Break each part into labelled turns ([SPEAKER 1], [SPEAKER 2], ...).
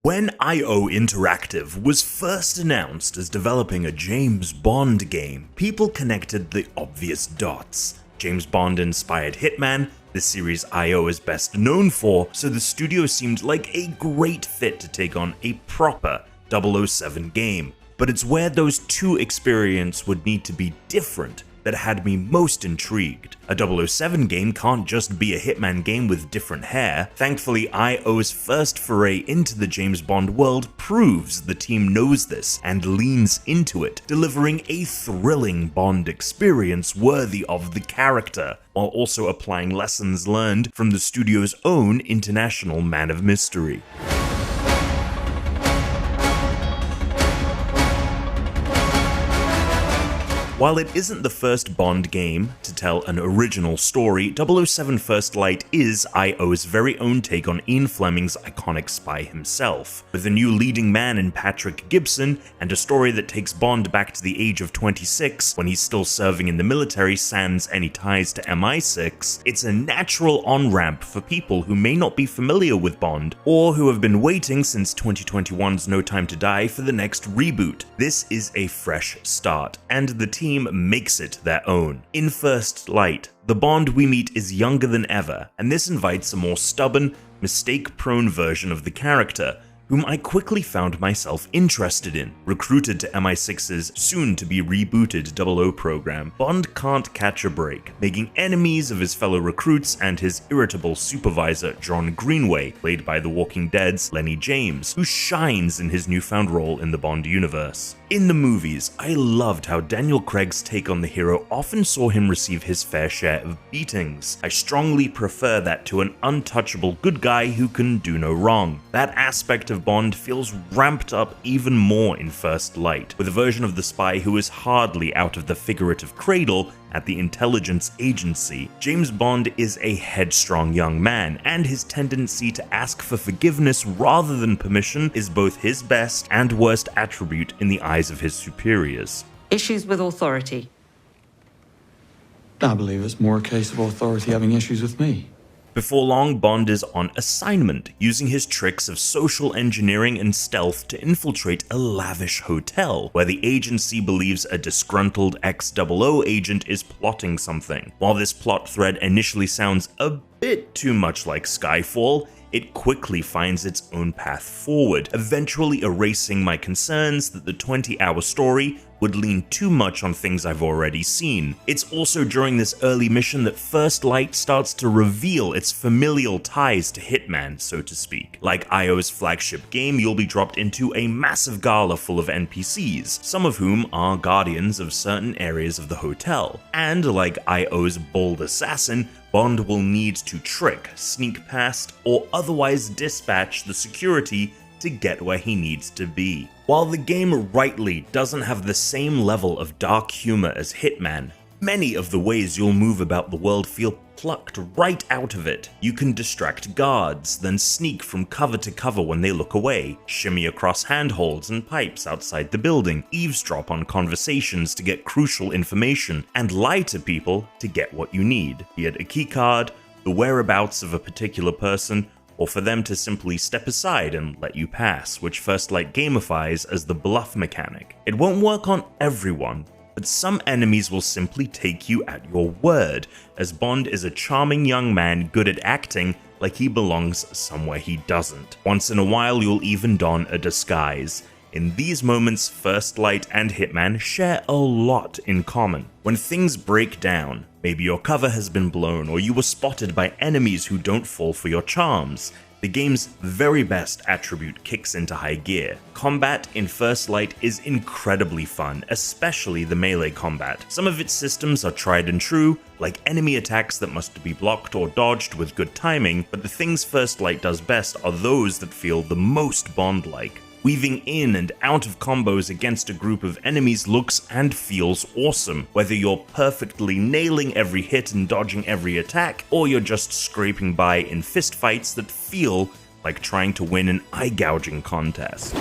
[SPEAKER 1] When IO Interactive was first announced as developing a James Bond game, people connected the obvious dots. James Bond inspired Hitman, the series IO is best known for, so the studio seemed like a great fit to take on a proper 007 game. But it's where those two experiences would need to be different that had me most intrigued. A 007 game can't just be a Hitman game with different hair. Thankfully, IO's first foray into the James Bond world proves the team knows this and leans into it, delivering a thrilling Bond experience worthy of the character, while also applying lessons learned from the studio's own international man of mystery. While it isn't the first Bond game to tell an original story, 007 First Light is IO's very own take on Ian Fleming's iconic spy himself. With a new leading man in Patrick Gibson, and a story that takes Bond back to the age of 26 when he's still serving in the military sans any ties to MI6, it's a natural on-ramp for people who may not be familiar with Bond, or who have been waiting since 2021's No Time to Die for the next reboot. This is a fresh start, and the team makes it their own. In First Light, the Bond we meet is younger than ever, and this invites a more stubborn, mistake-prone version of the character, whom I quickly found myself interested in. Recruited to MI6's soon-to-be rebooted 00 program, Bond can't catch a break, making enemies of his fellow recruits and his irritable supervisor John Greenway, played by The Walking Dead's Lenny James, who shines in his newfound role in the Bond universe. In the movies, I loved how Daniel Craig's take on the hero often saw him receive his fair share of beatings. I strongly prefer that to an untouchable good guy who can do no wrong. That aspect of Bond feels ramped up even more in First Light, with a version of the spy who is hardly out of the figurative cradle at the intelligence agency. James Bond is a headstrong young man, and his tendency to ask for forgiveness rather than permission is both his best and worst attribute in the eyes of his superiors.
[SPEAKER 2] Issues with authority.
[SPEAKER 3] I believe it's more a case of authority having issues with me.
[SPEAKER 1] Before long, Bond is on assignment, using his tricks of social engineering and stealth to infiltrate a lavish hotel, where the agency believes a disgruntled ex-00 agent is plotting something. While this plot thread initially sounds a bit too much like Skyfall, it quickly finds its own path forward, eventually erasing my concerns that the 20-hour story would lean too much on things I've already seen. It's also during this early mission that First Light starts to reveal its familial ties to Hitman, so to speak. Like IO's flagship game, you'll be dropped into a massive gala full of NPCs, some of whom are guardians of certain areas of the hotel. And like IO's bold assassin, Bond will need to trick, sneak past, or otherwise dispatch the security to get where he needs to be. While the game rightly doesn't have the same level of dark humor as Hitman, many of the ways you'll move about the world feel plucked right out of it. You can distract guards, then sneak from cover to cover when they look away, shimmy across handholds and pipes outside the building, eavesdrop on conversations to get crucial information, and lie to people to get what you need, be it a keycard, the whereabouts of a particular person, or for them to simply step aside and let you pass, which First Light gamifies as the bluff mechanic. It won't work on everyone, but some enemies will simply take you at your word, as Bond is a charming young man good at acting like he belongs somewhere he doesn't. Once in a while, you'll even don a disguise. In these moments, First Light and Hitman share a lot in common. When things break down, maybe your cover has been blown or you were spotted by enemies who don't fall for your charms, the game's very best attribute kicks into high gear. Combat in First Light is incredibly fun, especially the melee combat. Some of its systems are tried and true, like enemy attacks that must be blocked or dodged with good timing, but the things First Light does best are those that feel the most Bond-like. Weaving in and out of combos against a group of enemies looks and feels awesome, whether you're perfectly nailing every hit and dodging every attack, or you're just scraping by in fistfights that feel like trying to win an eye-gouging contest.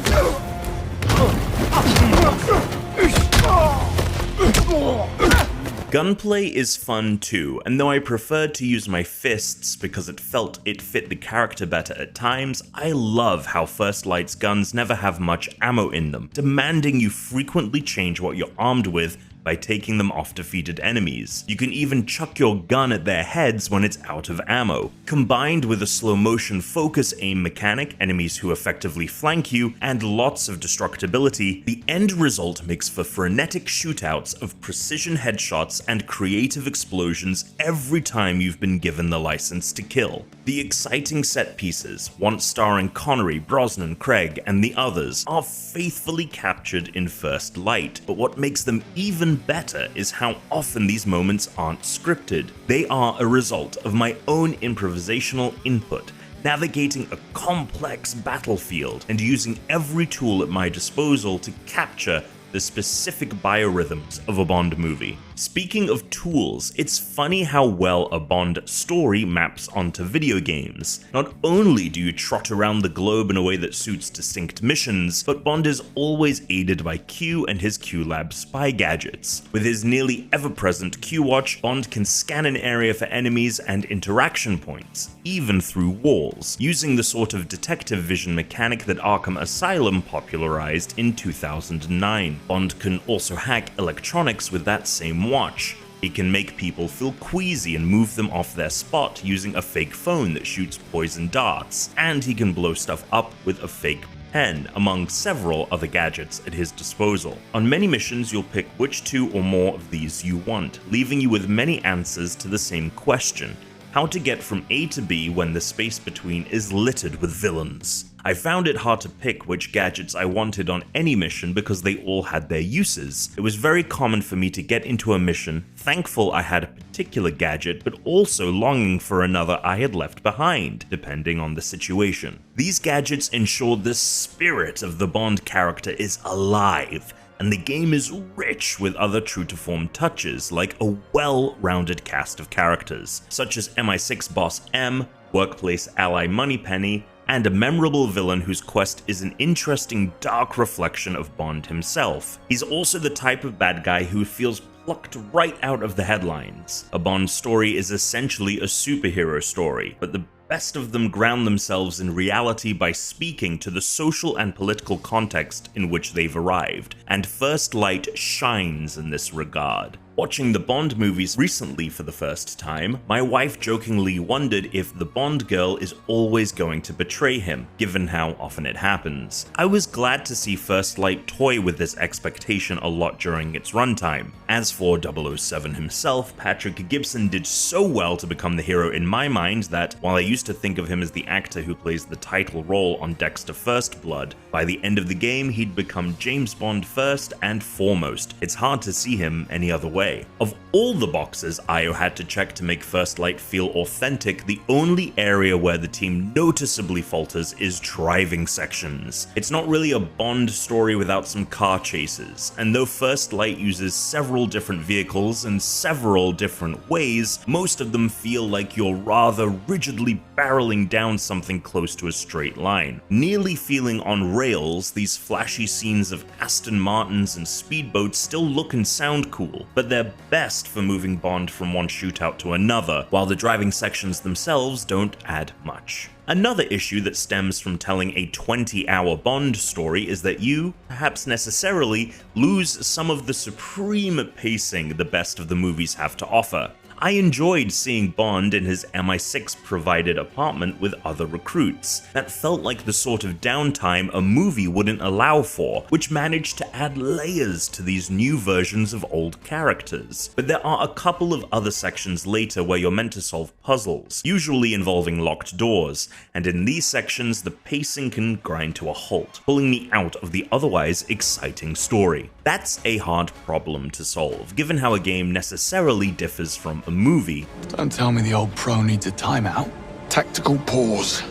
[SPEAKER 1] Gunplay is fun too, and though I preferred to use my fists because it felt it fit the character better at times, I love how First Light's guns never have much ammo in them, demanding you frequently change what you're armed with by taking them off defeated enemies. You can even chuck your gun at their heads when it's out of ammo. Combined with a slow motion focus aim mechanic, enemies who effectively flank you, and lots of destructibility, the end result makes for frenetic shootouts of precision headshots and creative explosions every time you've been given the license to kill. The exciting set pieces, once starring Connery, Brosnan, Craig, and the others, are faithfully captured in First Light, but what makes them even better is how often these moments aren't scripted. They are a result of my own improvisational input, navigating a complex battlefield and using every tool at my disposal to capture the specific biorhythms of a Bond movie. Speaking of tools, it's funny how well a Bond story maps onto video games. Not only do you trot around the globe in a way that suits distinct missions, but Bond is always aided by Q and his Q-Lab spy gadgets. With his nearly ever-present Q-Watch, Bond can scan an area for enemies and interaction points, even through walls, using the sort of detective vision mechanic that Arkham Asylum popularized in 2009. Bond can also hack electronics with that same watch. He can make people feel queasy and move them off their spot using a fake phone that shoots poison darts, and he can blow stuff up with a fake pen, among several other gadgets at his disposal. On many missions, you'll pick which two or more of these you want, leaving you with many answers to the same question: how to get from A to B when the space between is littered with villains. I found it hard to pick which gadgets I wanted on any mission because they all had their uses. It was very common for me to get into a mission, thankful I had a particular gadget, but also longing for another I had left behind, depending on the situation. These gadgets ensure the spirit of the Bond character is alive, and the game is rich with other true-to-form touches, like a well-rounded cast of characters, such as MI6 boss M, workplace ally Moneypenny, and a memorable villain whose quest is an interesting dark reflection of Bond himself. He's also the type of bad guy who feels plucked right out of the headlines. A Bond story is essentially a superhero story, but the best of them ground themselves in reality by speaking to the social and political context in which they've arrived, and First Light shines in this regard. Watching the Bond movies recently for the first time, my wife jokingly wondered if the Bond girl is always going to betray him, given how often it happens. I was glad to see First Light toy with this expectation a lot during its runtime. As for 007 himself, Patrick Gibson did so well to become the hero in my mind that, while I used to think of him as the actor who plays the title role on Dexter First Blood, by the end of the game he'd become James Bond first and foremost. It's hard to see him any other way. Of all the boxes IO had to check to make First Light feel authentic, the only area where the team noticeably falters is driving sections. It's not really a Bond story without some car chases, and though First Light uses several different vehicles in several different ways, most of them feel like you're rather rigidly barreling down something close to a straight line. Nearly feeling on rails, these flashy scenes of Aston Martins and speedboats still look and sound cool, but they're best for moving Bond from one shootout to another, while the driving sections themselves don't add much. Another issue that stems from telling a 20-hour Bond story is that you, perhaps necessarily, lose some of the supreme pacing the best of the movies have to offer. I enjoyed seeing Bond in his MI6-provided apartment with other recruits. That felt like the sort of downtime a movie wouldn't allow for, which managed to add layers to these new versions of old characters. But there are a couple of other sections later where you're meant to solve puzzles, usually involving locked doors, and in these sections the pacing can grind to a halt, pulling me out of the otherwise exciting story. That's a hard problem to solve, given how a game necessarily differs from a movie.
[SPEAKER 3] Don't tell me the old pro needs a timeout. Tactical pause.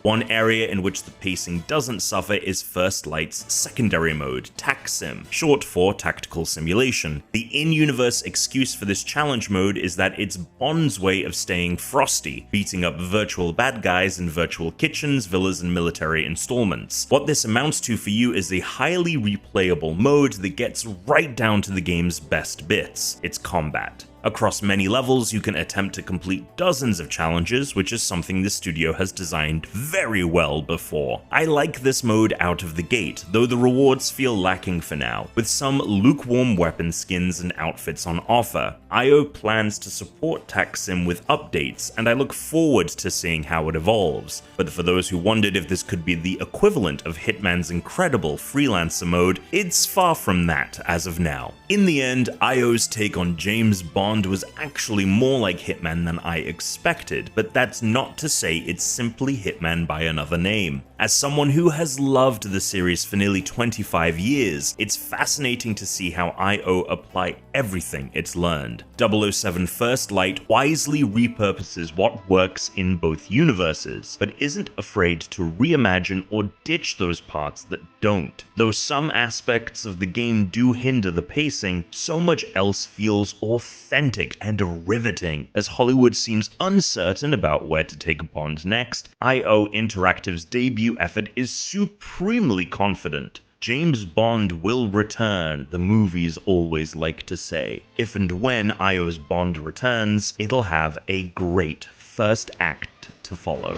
[SPEAKER 1] One area in which the pacing doesn't suffer is First Light's secondary mode, TAC-Sim, short for Tactical Simulation. The in-universe excuse for this challenge mode is that it's Bond's way of staying frosty, beating up virtual bad guys in virtual kitchens, villas, and military installments. What this amounts to for you is a highly replayable mode that gets right down to the game's best bits, its combat. Across many levels, you can attempt to complete dozens of challenges, which is something the studio has designed very well before. I like this mode out of the gate, though the rewards feel lacking for now, with some lukewarm weapon skins and outfits on offer. IO plans to support TAC-SIM with updates, and I look forward to seeing how it evolves. But for those who wondered if this could be the equivalent of Hitman's incredible freelancer mode, it's far from that as of now. In the end, IO's take on James Bond was actually more like Hitman than I expected, but that's not to say it's simply Hitman by another name. As someone who has loved the series for nearly 25 years, it's fascinating to see how IO apply everything it's learned. 007 First Light wisely repurposes what works in both universes, but isn't afraid to reimagine or ditch those parts that don't. Though some aspects of the game do hinder the pacing, so much else feels authentic and riveting. As Hollywood seems uncertain about where to take Bond next, IO Interactive's debut effort is supremely confident. James Bond will return, the movies always like to say. If and when IO's Bond returns, it'll have a great first act to follow.